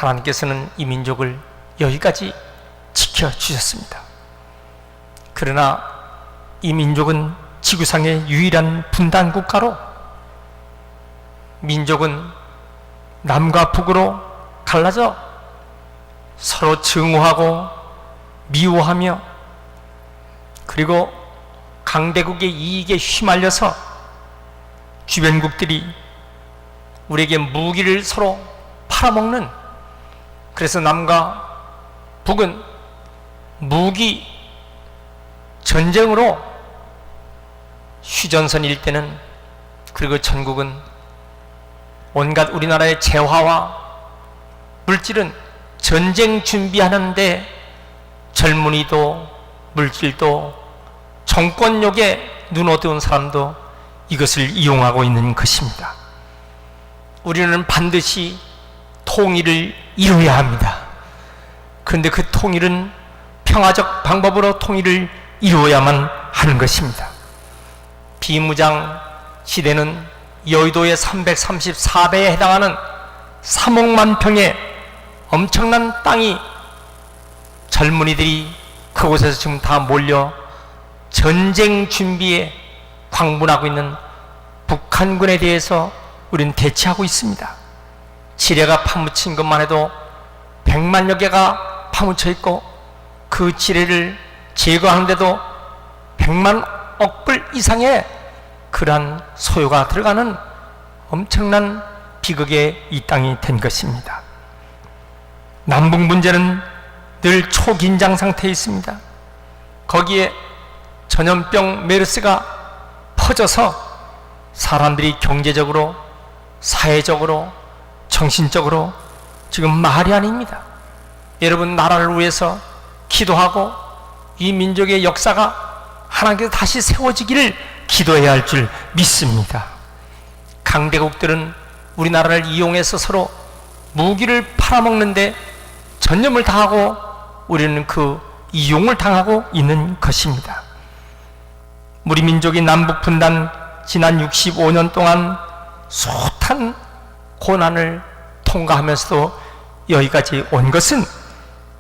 하나님께서는 이 민족을 여기까지 지켜주셨습니다. 그러나 이 민족은 지구상의 유일한 분단 국가로, 민족은 남과 북으로 갈라져 서로 증오하고 미워하며, 그리고 강대국의 이익에 휘말려서 주변국들이 우리에게 무기를 서로 팔아먹는, 그래서 남과 북은 무기 전쟁으로 휴전선일 때는, 그리고 전국은 온갖 우리나라의 재화와 물질은 전쟁 준비하는데 젊은이도 물질도 정권욕에 눈 어두운 사람도 이것을 이용하고 있는 것입니다. 우리는 반드시 통일을 이루어야 합니다. 그런데 그 통일은 평화적 방법으로 통일을 이루어야만 하는 것입니다. 비무장 시대는 여의도의 334배에 해당하는 3억만 평의 엄청난 땅이, 젊은이들이 그곳에서 지금 다 몰려 전쟁 준비에 광분하고 있는 북한군에 대해서 우리는 대치하고 있습니다. 지뢰가 파묻힌 것만 해도 100만여 개가 파묻혀 있고, 그 지뢰를 제거하는데도 100만억 불 이상의 그러한 소요가 들어가는 엄청난 비극의 이 땅이 된 것입니다. 남북 문제는 늘 초긴장 상태에 있습니다. 거기에 전염병 메르스가 퍼져서 사람들이 경제적으로, 사회적으로, 정신적으로 지금 말이 아닙니다. 여러분, 나라를 위해서 기도하고 이 민족의 역사가 하나님께서 다시 세워지기를 기도해야 할 줄 믿습니다. 강대국들은 우리나라를 이용해서 서로 무기를 팔아먹는데 전념을 다하고, 우리는 그 이용을 당하고 있는 것입니다. 우리 민족이 남북 분단 지난 65년 동안 숱한 고난을 통과하면서도 여기까지 온 것은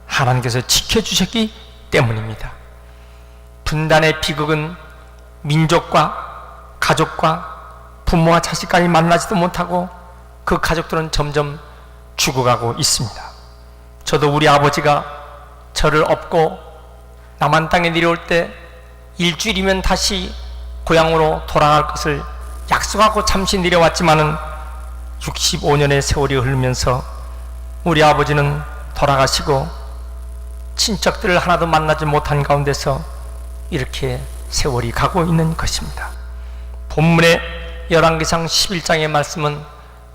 하나님께서 지켜주셨기 때문입니다. 분단의 비극은 민족과 가족과 부모와 자식까지 만나지도 못하고 그 가족들은 점점 죽어가고 있습니다. 저도 우리 아버지가 저를 업고 남한 땅에 내려올 때 일주일이면 다시 고향으로 돌아갈 것을 약속하고 잠시 내려왔지만은 65년의 세월이 흐르면서 우리 아버지는 돌아가시고 친척들을 하나도 만나지 못한 가운데서 이렇게 세월이 가고 있는 것입니다. 본문의 열왕기상 11장의 말씀은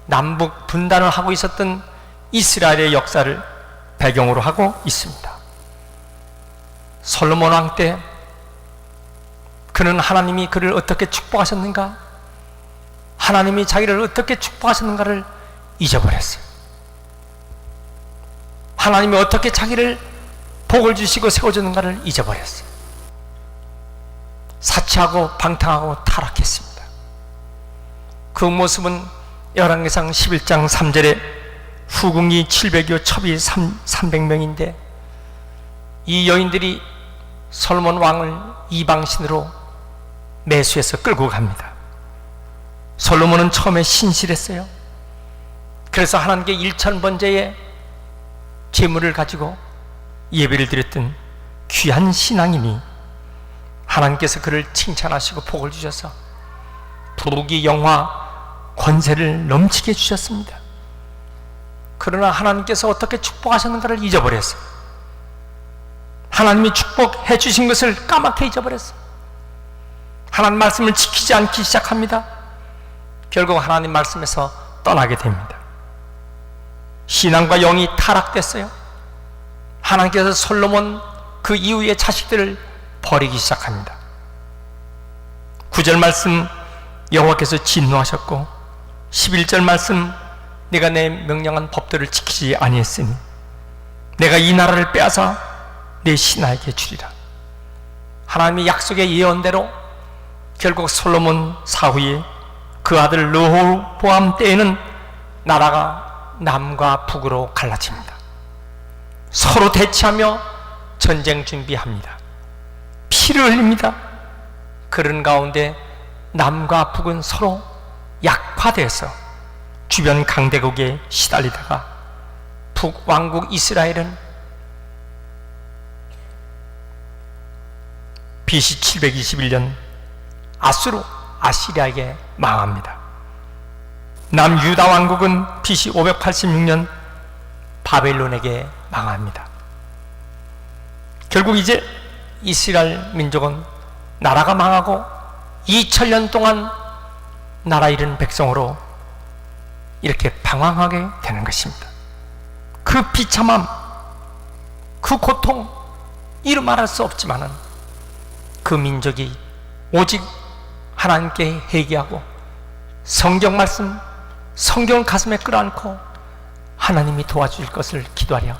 남북 분단을 하고 있었던 이스라엘의 역사를 배경으로 하고 있습니다. 솔로몬 왕 때 그는 하나님이 그를 어떻게 축복하셨는가, 하나님이 자기를 어떻게 축복하셨는가를 잊어버렸어요. 하나님이 어떻게 자기를 복을 주시고 세워줬는가를 잊어버렸어요. 사치하고 방탕하고 타락했습니다. 그 모습은 열왕기상 11장 3절에 후궁이 700여 첩이 300명인데 이 여인들이 솔로몬 왕을 이방신으로 매수해서 끌고 갑니다. 솔로몬은 처음에 신실했어요. 그래서 하나님께 일천번제의 제물을 가지고 예배를 드렸던 귀한 신앙이니 하나님께서 그를 칭찬하시고 복을 주셔서 부귀 영화 권세를 넘치게 주셨습니다. 그러나 하나님께서 어떻게 축복하셨는가를 잊어버렸어요. 하나님이 축복해 주신 것을 까맣게 잊어버렸어요. 하나님 말씀을 지키지 않기 시작합니다. 결국 하나님 말씀에서 떠나게 됩니다. 신앙과 영이 타락됐어요. 하나님께서 솔로몬 그 이후의 자식들을 버리기 시작합니다. 9절 말씀 여호와께서 진노하셨고 11절 말씀 내가 내 명령한 법도를 지키지 아니했으니 내가 이 나라를 빼앗아 내 신하에게 주리라. 하나님의 약속의 예언대로 결국 솔로몬 사후에 그 아들 르호보암 때에는 나라가 남과 북으로 갈라집니다. 서로 대치하며 전쟁 준비합니다. 피를 흘립니다. 그런 가운데 남과 북은 서로 약화돼서 주변 강대국에 시달리다가 북왕국 이스라엘은 BC 721년 아시리아에게 망합니다. 남유다 왕국은 BC 586년 바벨론에게 망합니다. 결국 이제 이스라엘 민족은 나라가 망하고 2000년 동안 나라 잃은 백성으로 이렇게 방황하게 되는 것입니다. 그 비참함, 그 고통, 이루 말할 수 없지만은 그 민족이 오직 하나님께 회개하고 성경 말씀, 성경 가슴에 끌어안고 하나님이 도와줄 것을 기도하려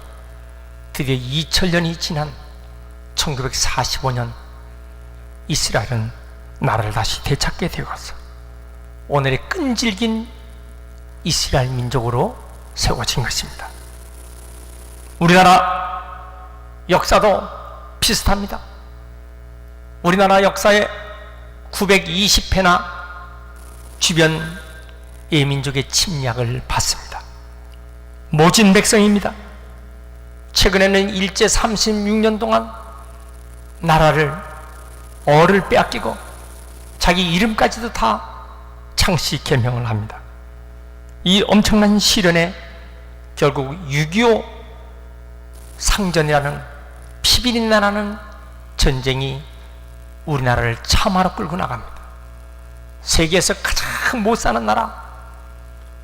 드디어 2000년이 지난 1945년 이스라엘은 나라를 다시 되찾게 되어서 오늘의 끈질긴 이스라엘 민족으로 세워진 것입니다. 우리나라 역사도 비슷합니다. 우리나라 역사에 920회나 주변 예민족의 침략을 받습니다. 모진 백성입니다. 최근에는 일제 36년 동안 나라를 어를 빼앗기고 자기 이름까지도 다 창씨 개명을 합니다. 이 엄청난 시련에 결국 6.25 상전이라는 피비린내나는 전쟁이 우리나라를 참화로 끌고 나갑니다. 세계에서 가장 못 사는 나라,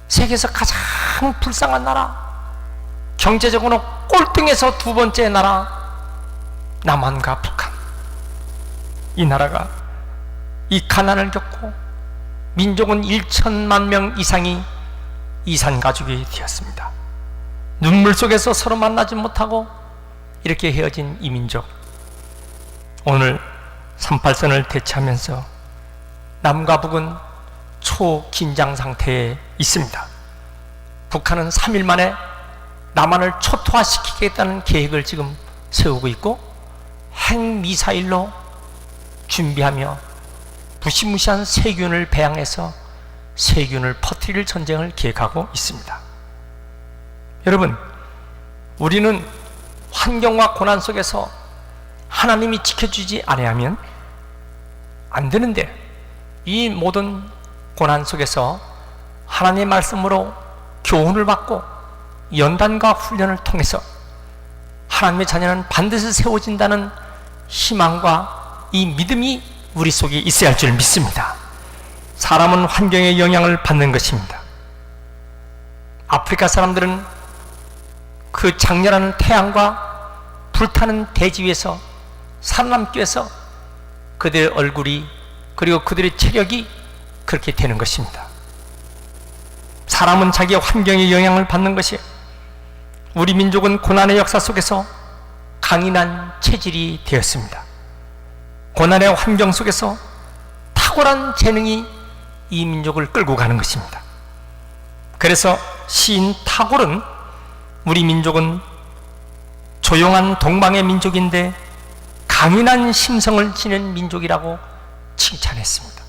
세계에서 가장 불쌍한 나라, 경제적으로 꼴등에서 두 번째 나라, 남한과 북한. 이 나라가 이 가난을 겪고 민족은 1천만 명 이상이 이산가족이 되었습니다. 눈물 속에서 서로 만나지 못하고 이렇게 헤어진 이 민족, 오늘 38선을 대치하면서 남과 북은 초긴장 상태에 있습니다. 북한은 3일 만에 남한을 초토화시키겠다는 계획을 지금 세우고 있고 핵미사일로 준비하며 무시무시한 세균을 배양해서 세균을 퍼뜨릴 전쟁을 계획하고 있습니다. 여러분, 우리는 환경과 고난 속에서 하나님이 지켜주지 아니하면 안 되는데, 이 모든 고난 속에서 하나님의 말씀으로 교훈을 받고 연단과 훈련을 통해서 하나님의 자녀는 반드시 세워진다는 희망과 이 믿음이 우리 속에 있어야 할 줄 믿습니다. 사람은 환경의 영향을 받는 것입니다. 아프리카 사람들은 그 장렬한 태양과 불타는 대지 위에서 살아남기 위해서 그들의 얼굴이 그리고 그들의 체력이 그렇게 되는 것입니다. 사람은 자기의 환경의 영향을 받는 것이, 우리 민족은 고난의 역사 속에서 강인한 체질이 되었습니다. 고난의 환경 속에서 탁월한 재능이 이 민족을 끌고 가는 것입니다. 그래서 시인 타골은 우리 민족은 조용한 동방의 민족인데 강인한 심성을 지닌 민족이라고 칭찬했습니다.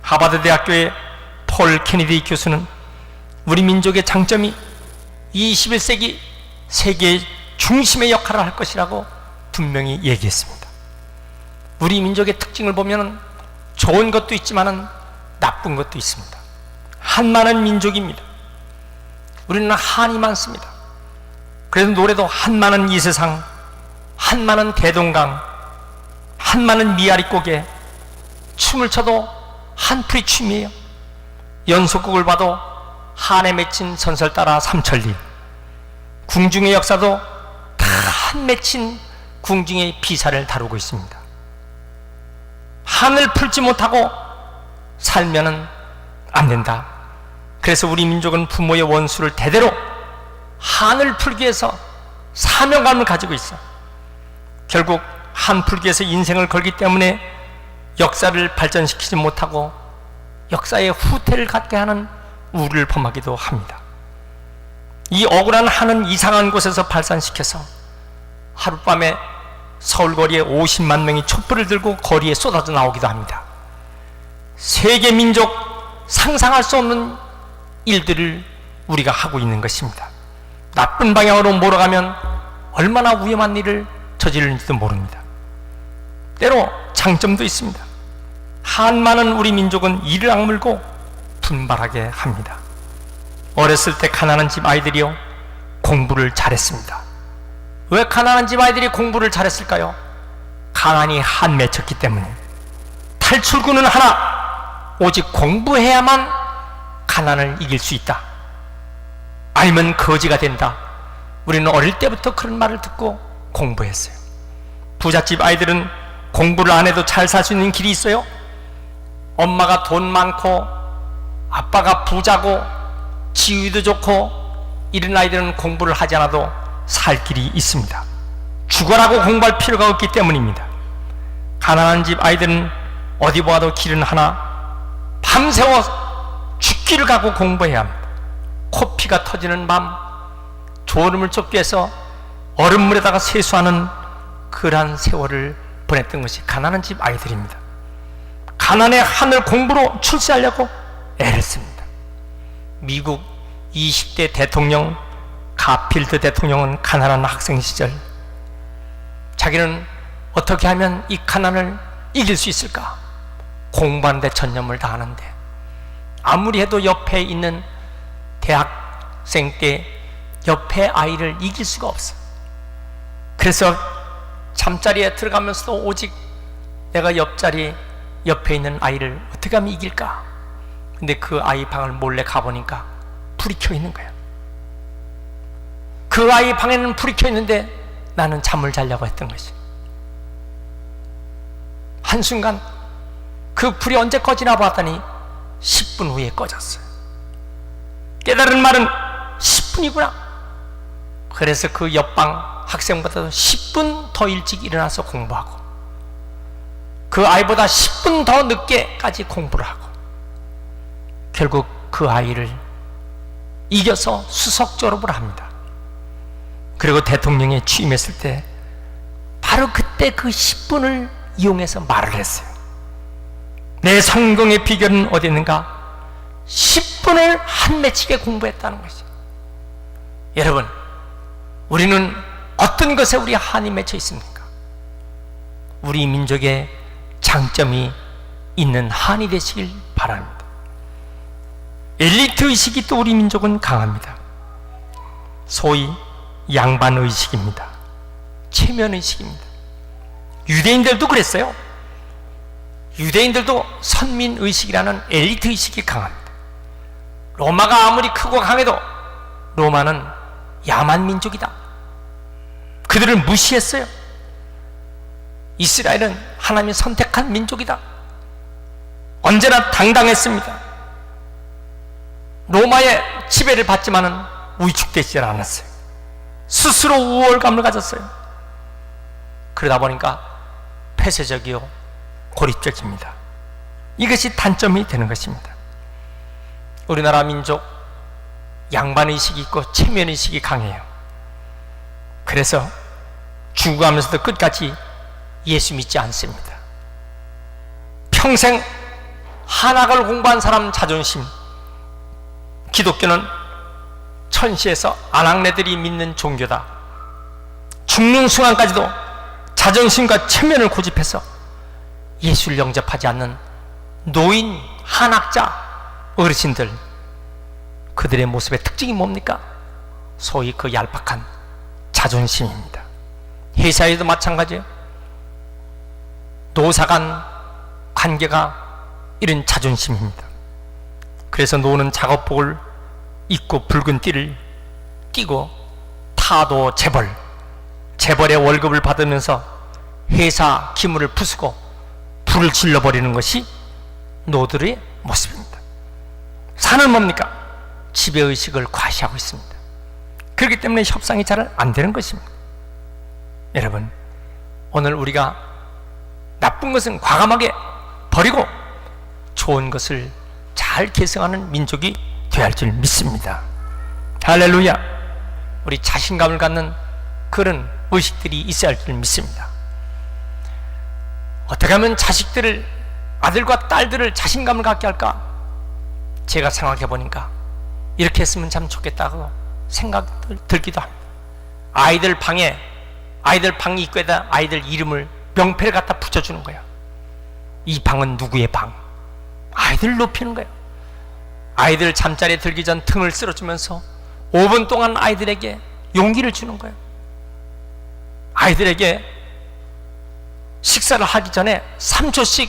하버드 대학교의 폴 케네디 교수는 우리 민족의 장점이 21세기 세계의 중심의 역할을 할 것이라고 분명히 얘기했습니다. 우리 민족의 특징을 보면 좋은 것도 있지만 나쁜 것도 있습니다. 한많은 민족입니다. 우리는 한이 많습니다. 그래서 노래도 한많은 이 세상, 한많은 대동강, 한많은 미아리고개, 춤을 춰도 한풀이 춤이에요. 연속곡을 봐도 한에 맺힌 전설 따라 삼천리, 궁중의 역사도 다 한 맺힌 궁중의 비사를 다루고 있습니다. 한을 풀지 못하고 살면은 안 된다. 그래서 우리 민족은 부모의 원수를 대대로 한을 풀기 위해서 사명감을 가지고 있어. 결국 한 풀기 위해서 인생을 걸기 때문에 역사를 발전시키지 못하고 역사의 후퇴를 갖게 하는 우를 범하기도 합니다. 이 억울한 한은 이상한 곳에서 발산시켜서 하룻밤에 서울 거리에 50만 명이 촛불을 들고 거리에 쏟아져 나오기도 합니다. 세계 민족 상상할 수 없는 일들을 우리가 하고 있는 것입니다. 나쁜 방향으로 몰아가면 얼마나 위험한 일을 저지르는지도 모릅니다. 때로 장점도 있습니다. 한많은 우리 민족은 이를 악물고 분발하게 합니다. 어렸을 때 가난한 집 아이들이요, 공부를 잘했습니다. 왜 가난한 집 아이들이 공부를 잘했을까요? 가난이 한 맺혔기 때문에. 탈출구는 하나, 오직 공부해야만 가난을 이길 수 있다. 아니면 거지가 된다. 우리는 어릴 때부터 그런 말을 듣고 공부했어요. 부잣집 아이들은 공부를 안 해도 잘 살 수 있는 길이 있어요. 엄마가 돈 많고 아빠가 부자고 지위도 좋고 이런 아이들은 공부를 하지 않아도 살 길이 있습니다. 죽어라고 공부할 필요가 없기 때문입니다. 가난한 집 아이들은 어디 보아도 길은 하나, 밤새워 죽기를 갖고 공부해야 합니다. 코피가 터지는 밤 졸음을 쫓기 위해서 얼음물에다가 세수하는 그러한 세월을 보냈던 것이 가난한 집 아이들입니다. 가난의 하늘 공부로 출세하려고 애를 씁니다. 미국 20대 대통령 가필드 대통령은 가난한 학생 시절 자기는 어떻게 하면 이 가난을 이길 수 있을까? 공부하는 데 전념을 다하는데 아무리 해도 옆에 있는 대학생 때 옆에 아이를 이길 수가 없어. 그래서 잠자리에 들어가면서도 오직 내가 옆에 있는 아이를 어떻게 하면 이길까? 근데 그 아이 방을 몰래 가보니까 불이 켜 있는 거야. 그 아이 방에는 불이 켜 있는데 나는 잠을 자려고 했던 것이. 한순간 그 불이 언제 꺼지나 봤더니 10분 후에 꺼졌어요. 깨달은 말은 10분이구나. 그래서 그 옆방 학생보다도 10분 더 일찍 일어나서 공부하고 그 아이보다 10분 더 늦게까지 공부를 하고 결국 그 아이를 이겨서 수석 졸업을 합니다. 그리고 대통령에 취임했을 때 바로 그때 그 10분을 이용해서 말을 했어요. 내 성공의 비결은 어디 있는가? 10분을 한 맺히게 공부했다는 것이. 여러분, 우리는 어떤 것에 우리 한이 맺혀 있습니까? 우리 민족의 장점이 있는 한이 되시길 바랍니다. 엘리트 의식이 또 우리 민족은 강합니다. 소위 양반 의식입니다. 체면 의식입니다. 유대인들도 그랬어요. 유대인들도 선민 의식이라는 엘리트 의식이 강합니다. 로마가 아무리 크고 강해도 로마는 야만 민족이다. 그들을 무시했어요. 이스라엘은 하나님이 선택한 민족이다. 언제나 당당했습니다. 로마의 지배를 받지만은 위축되지 않았어요. 스스로 우월감을 가졌어요. 그러다 보니까 폐쇄적이요 고립적입니다. 이것이 단점이 되는 것입니다. 우리나라 민족 양반의식이 있고 체면의식이 강해요. 그래서 죽어가면서도 끝까지 예수 믿지 않습니다. 평생 한학을 공부한 사람 자존심, 기독교는 천시에서 아낙네들이 믿는 종교다. 죽는 순간까지도 자존심과 체면을 고집해서 예수를 영접하지 않는 노인, 한학자, 어르신들, 그들의 모습의 특징이 뭡니까? 소위 그 얄팍한 자존심입니다. 회사에도 마찬가지예요. 노사 간 관계가 이런 자존심입니다. 그래서 노는 작업복을 입고 붉은 띠를 띠고 타도 재벌의 월급을 받으면서 회사 기물을 부수고 불을 질러버리는 것이 노들의 모습입니다. 산은 뭡니까? 지배의식을 과시하고 있습니다. 그렇기 때문에 협상이 잘 안 되는 것입니다. 여러분, 오늘 우리가 나쁜 것은 과감하게 버리고 좋은 것을 잘 계승하는 민족이 되어야 할 줄 믿습니다. 할렐루야. 우리 자신감을 갖는 그런 의식들이 있어야 할 줄 믿습니다. 어떻게 하면 자식들을, 아들과 딸들을 자신감을 갖게 할까? 제가 생각해 보니까 이렇게 했으면 참 좋겠다고 생각 들기도 합니다. 아이들 방 입구에다 아이들 이름을, 명패를 갖다 붙여주는 거예요. 이 방은 누구의 방? 아이들 높이는 거예요. 아이들 잠자리에 들기 전 등을 쓸어주면서 5분 동안 아이들에게 용기를 주는 거예요. 아이들에게 식사를 하기 전에 3초씩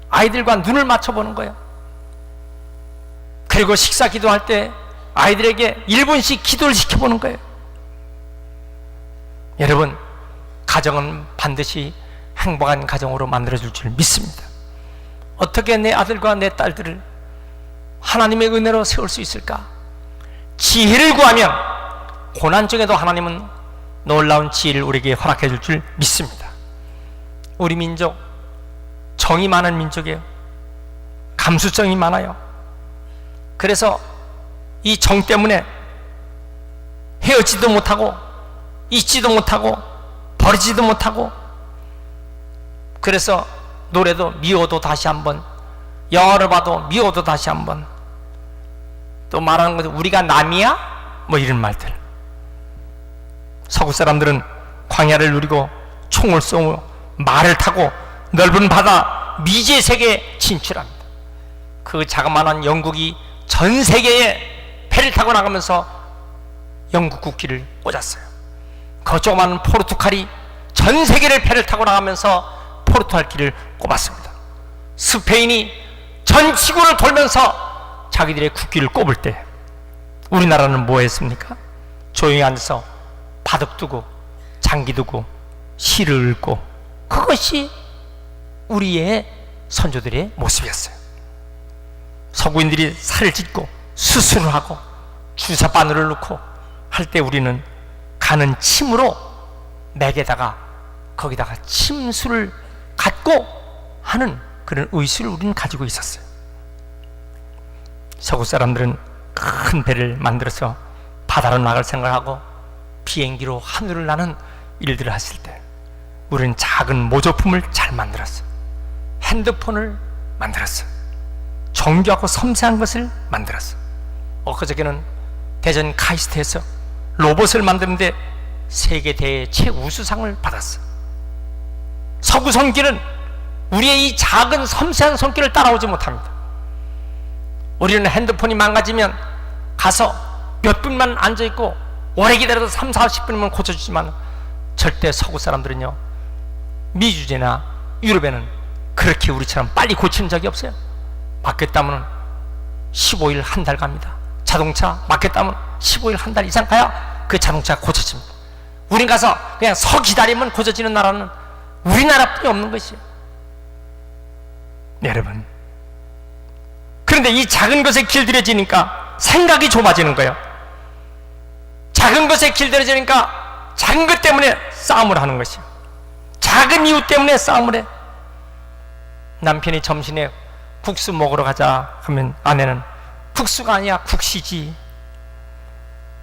아이들과 눈을 맞춰보는 거예요. 그리고 식사 기도할 때 아이들에게 1분씩 기도를 시켜보는 거예요. 여러분, 가정은 반드시 행복한 가정으로 만들어줄 줄 믿습니다. 어떻게 내 아들과 내 딸들을 하나님의 은혜로 세울 수 있을까? 지혜를 구하면 고난 중에도 하나님은 놀라운 지혜를 우리에게 허락해 줄 줄 믿습니다. 우리 민족 정이 많은 민족이에요. 감수성이 많아요. 그래서 이 정 때문에 헤어지도 못하고 잊지도 못하고 버리지도 못하고, 그래서 노래도 미워도 다시 한번, 영화를 봐도 미워도 다시 한번, 또 말하는 것도 우리가 남이야? 뭐 이런 말들. 서구 사람들은 광야를 누리고 총을 쏘고 말을 타고 넓은 바다 미지의 세계에 진출합니다. 그 자그마한 영국이 전 세계에 배를 타고 나가면서 영국 국기를 꽂았어요. 그 조그마한 포르투갈이 전 세계를 배를 타고 나가면서 포르투갈 길을 꼽았습니다. 스페인이 전 지구를 돌면서 자기들의 국기를 꼽을 때 우리나라는 뭐 했습니까? 조용히 앉아서 바둑 두고 장기 두고 시를 읽고, 그것이 우리의 선조들의 모습이었어요. 서구인들이 살을 찢고 수술을 하고 주사 바늘을 넣고 할 때 우리는 가는 침으로 맥에다가 거기다가 침수를 갖고 하는 그런 의술을 우리는 가지고 있었어요. 서구 사람들은 큰 배를 만들어서 바다로 나갈 생각하고 비행기로 하늘을 나는 일들을 했을 때 우리는 작은 모조품을 잘 만들었어요. 핸드폰을 만들었어요. 정교하고 섬세한 것을 만들었어요. 엊그저께는 대전 카이스트에서 로봇을 만드는데 세계 대회 최우수상을 받았어요. 서구 손길은 우리의 이 작은 섬세한 손길을 따라오지 못합니다. 우리는 핸드폰이 망가지면 가서 몇 분만 앉아있고 오래 기다려도 3, 40분이면 고쳐주지만, 절대 서구 사람들은요, 미주제나 유럽에는 그렇게 우리처럼 빨리 고치는 적이 없어요. 맡겼다면 15일 한 달 갑니다. 자동차 맡겼다면 15일 한 달 이상 가야 그 자동차가 고쳐집니다. 우린 가서 그냥 서 기다리면 고쳐지는 나라는 우리나라뿐이 없는 것이에요. 네, 여러분, 그런데 이 작은 것에 길들여지니까 생각이 좁아지는 거예요. 작은 것에 길들여지니까 작은 것 때문에 싸움을 하는 것이에요. 작은 이유 때문에 싸움을 해. 남편이 점심에 국수 먹으러 가자 하면 아내는 국수가 아니야 국시지.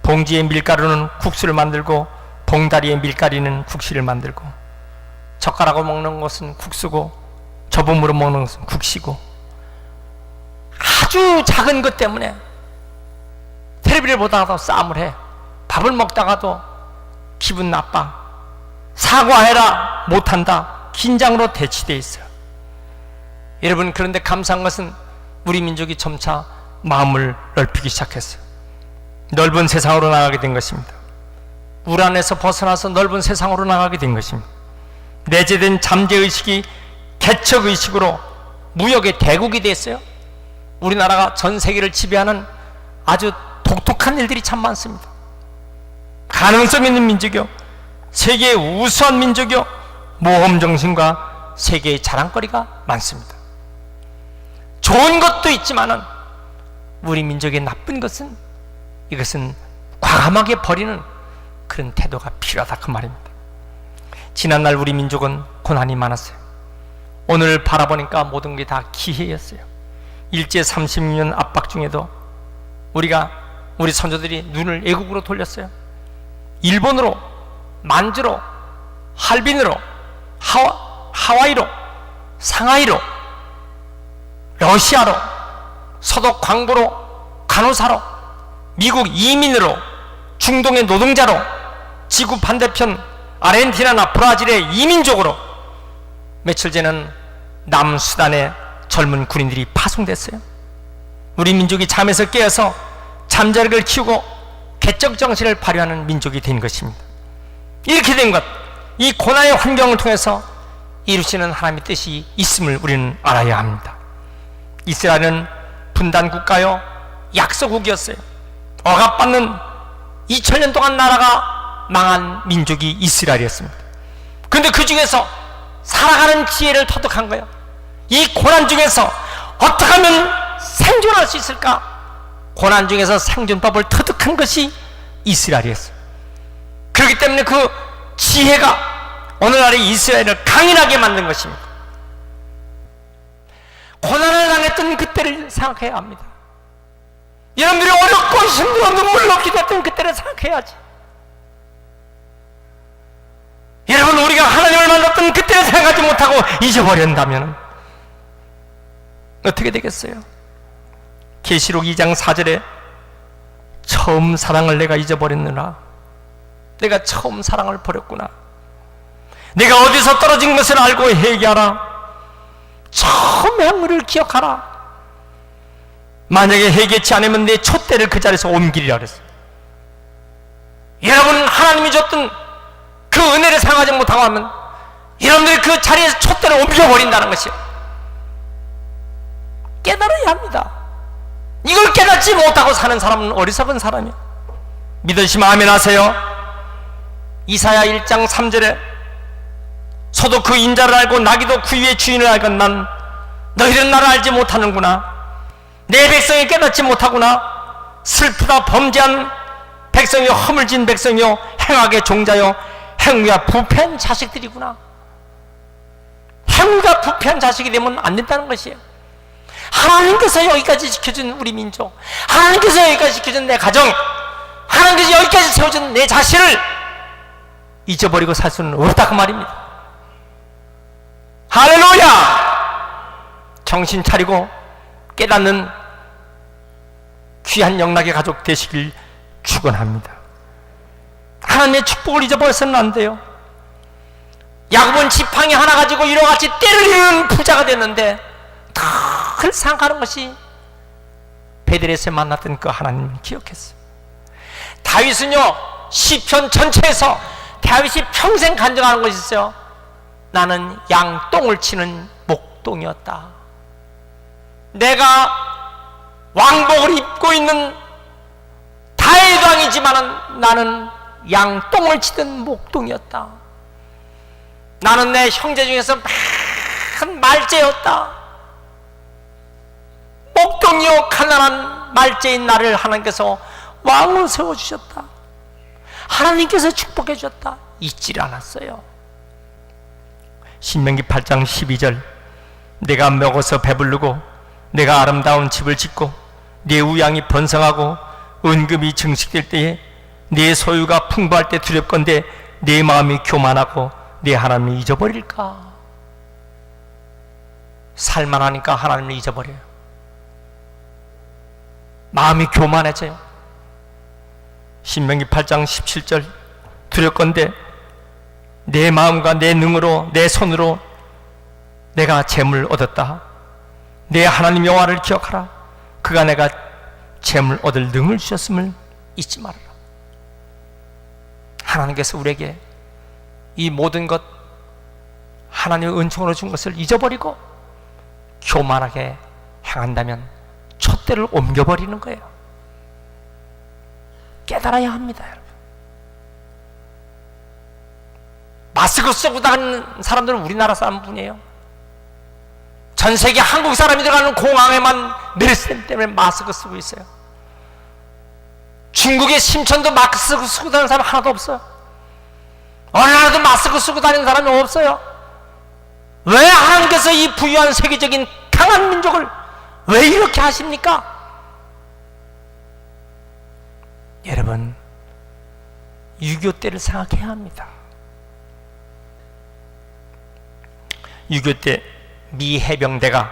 봉지에 밀가루는 국수를 만들고 봉다리에 밀가루는 국시를 만들고, 젓가락으로 먹는 것은 국수고 저분으로 먹는 것은 국시고, 아주 작은 것 때문에 텔레비를 보다가도 싸움을 해. 밥을 먹다가도 기분 나빠. 사과해라 못한다. 긴장으로 대치되어 있어요. 여러분, 그런데 감사한 것은 우리 민족이 점차 마음을 넓히기 시작했어요. 넓은 세상으로 나가게 된 것입니다. 울 안에서 벗어나서 넓은 세상으로 나가게 된 것입니다. 내재된 잠재의식이 개척의식으로 무역의 대국이 됐어요. 우리나라가 전 세계를 지배하는 아주 독특한 일들이 참 많습니다. 가능성 있는 민족이요, 세계의 우수한 민족이요, 모험정신과 세계의 자랑거리가 많습니다. 좋은 것도 있지만은 우리 민족의 나쁜 것은, 이것은 과감하게 버리는 그런 태도가 필요하다, 그 말입니다. 지난날 우리 민족은 고난이 많았어요. 오늘 바라보니까 모든 게 다 기회였어요. 일제 30년 압박 중에도 우리 선조들이 눈을 애국으로 돌렸어요. 일본으로, 만주로, 할빈으로, 하와이로, 상하이로, 러시아로, 서독 광부로, 간호사로, 미국 이민으로, 중동의 노동자로, 지구 반대편 아르헨티나나 브라질의 이민족으로, 며칠 전에는 남수단의 젊은 군인들이 파송됐어요. 우리 민족이 잠에서 깨어서 잠자리를 키우고 개적 정신을 발휘하는 민족이 된 것입니다. 이렇게 된 것, 이 고난의 환경을 통해서 이루시는 하나님의 뜻이 있음을 우리는 알아야 합니다. 이스라엘은 분단 국가요, 약소국이었어요. 억압받는 2000년 동안 나라가 망한 민족이 이스라엘이었습니다. 그런데 그 중에서 살아가는 지혜를 터득한 거예요. 이 고난 중에서 어떻게 하면 생존할 수 있을까? 고난 중에서 생존법을 터득한 것이 이스라엘이었어요. 그렇기 때문에 그 지혜가 오늘날의 이스라엘을 강인하게 만든 것입니다. 고난을 당했던 그때를 생각해야 합니다. 여러분들이 어렵고 힘들어 눈물로 기도했던 그때를 생각해야지. 여러분, 우리가 하나님을 만났던 그때를 생각하지 못하고 잊어버린다면 어떻게 되겠어요? 계시록 2장 4절에 처음 사랑을 내가 잊어버렸느라, 내가 처음 사랑을 버렸구나, 내가 어디서 떨어진 것을 알고 회개하라, 처음 행위를 기억하라, 만약에 회개치 않으면 내 촛대를 그 자리에서 옮기리라 그랬어요. 여러분, 하나님이 줬던 그 은혜를 생각하지 못하고 하면 여러분들이 그 자리에서 촛대를 옮겨버린다는 것이요. 깨달아야 합니다. 이걸 깨닫지 못하고 사는 사람은 어리석은 사람이에요. 믿으시면 아멘 하세요. 이사야 1장 3절에 소도 그 인자를 알고 나귀도 그 위의 주인을 알건만 너희들은 나를 알지 못하는구나. 내 백성이 깨닫지 못하구나. 슬프다. 범죄한 백성이요, 허물진 백성이요, 행악의 종자요, 행위가 부패한 자식들이구나. 행위가 부패한 자식이 되면 안 된다는 것이에요. 하나님께서 여기까지 지켜준 우리 민족, 하나님께서 여기까지 지켜준 내 가정, 하나님께서 여기까지 세워준 내 자신을 잊어버리고 살 수는 없다 그 말입니다. 할렐루야! 정신 차리고 깨닫는 귀한 영락의 가족 되시길 축원합니다. 하나님의 축복을 잊어버려서는 안 돼요. 야곱은 지팡이 하나 가지고 이와 같이 때를 이루는 부자가 됐는데 늘 생각하는 것이 베들레헴에서 만났던 그 하나님을 기억했어요. 다윗은요, 시편 전체에서 다윗이 평생 간증하는 것이 있어요. 나는 양똥을 치는 목동이었다. 내가 왕복을 입고 있는 다윗 왕이지만 나는 양똥을 치던 목동이었다. 나는 내 형제 중에서 큰 말째였다. 목동이요 가난한 말째인 나를 하나님께서 왕으로 세워주셨다. 하나님께서 축복해 주셨다. 잊지를 않았어요. 신명기 8장 12절 내가 먹어서 배부르고 내가 아름다운 집을 짓고 내 우양이 번성하고 은금이 증식될 때에 내 소유가 풍부할 때 두렵건대 내 마음이 교만하고 내 하나님을 잊어버릴까? 살만하니까 하나님을 잊어버려요. 마음이 교만해져요. 신명기 8장 17절 두렵건대 내 마음과 내 능으로 내 손으로 내가 재물 얻었다. 내 하나님 여호와를 기억하라. 그가 내가 재물 얻을 능을 주셨음을 잊지 말아라. 하나님께서 우리에게 이 모든 것 하나님의 은총으로 준 것을 잊어버리고 교만하게 행한다면 촛대를 옮겨버리는 거예요. 깨달아야 합니다, 여러분. 마스크 쓰고 다니는 사람들은 우리나라 사람뿐이에요. 전 세계 한국 사람이 들어가는 공항에만 메르스 때문에 마스크 쓰고 있어요. 중국의 심천도 마스크 쓰고 다니는 사람 하나도 없어요. 어느 나라도 마스크 쓰고 다니는 사람이 없어요. 왜 하나님께서 이 부유한 세계적인 강한 민족을 왜 이렇게 하십니까? 여러분, 6.25 때를 생각해야 합니다. 6.25 때 미 해병대가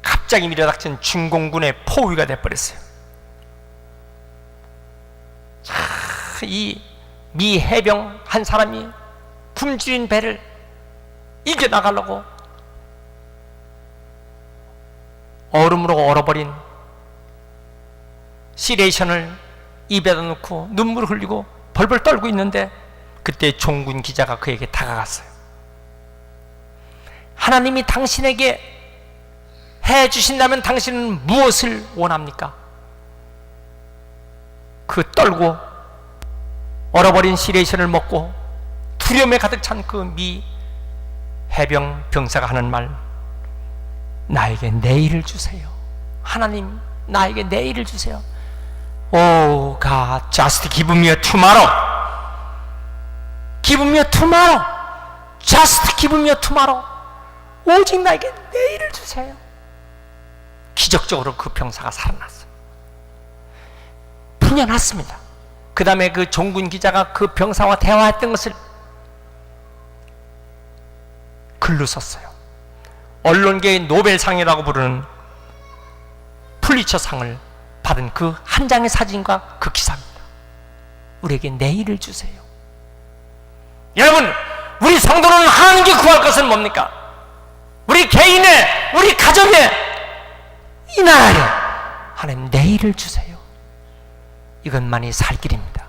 갑자기 밀어닥친 중공군의 포위가 돼버렸어요. 이 미 해병 한 사람이 굶주린 배를 이겨나가려고 얼음으로 얼어버린 시레이션을 입에다 넣고 눈물을 흘리고 벌벌 떨고 있는데, 그때 종군 기자가 그에게 다가갔어요. 하나님이 당신에게 해주신다면 당신은 무엇을 원합니까? 그 떨고 얼어버린 시레이션을 먹고 두려움에 가득 찬 그 미 해병 병사가 하는 말, 나에게 내일을 주세요. 하나님, 나에게 내일을 주세요. Oh God, just give me a tomorrow. Give me a tomorrow. Just give me a tomorrow. 오직 나에게 내일을 주세요. 기적적으로 그 병사가 살아났어요. 풀려났습니다. 그 다음에 그 종군 기자가 그 병사와 대화했던 것을 글로 썼어요. 언론계의 노벨상이라고 부르는 풀리처상을 받은 그 한 장의 사진과 그 기사입니다. 우리에게 내일을 주세요. 여러분, 우리 성도는 하나님께 구할 것은 뭡니까? 우리 개인의, 우리 가정의, 이 나라에 하나님 내일을 주세요. 이것만이 살 길입니다.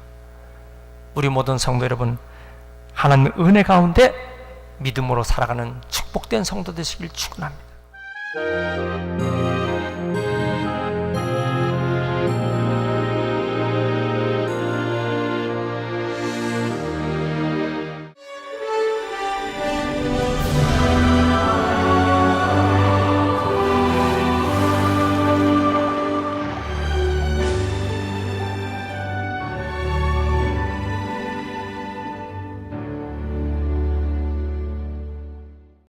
우리 모든 성도 여러분, 하나님 은혜 가운데 믿음으로 살아가는 축복된 성도 되시길 축원합니다.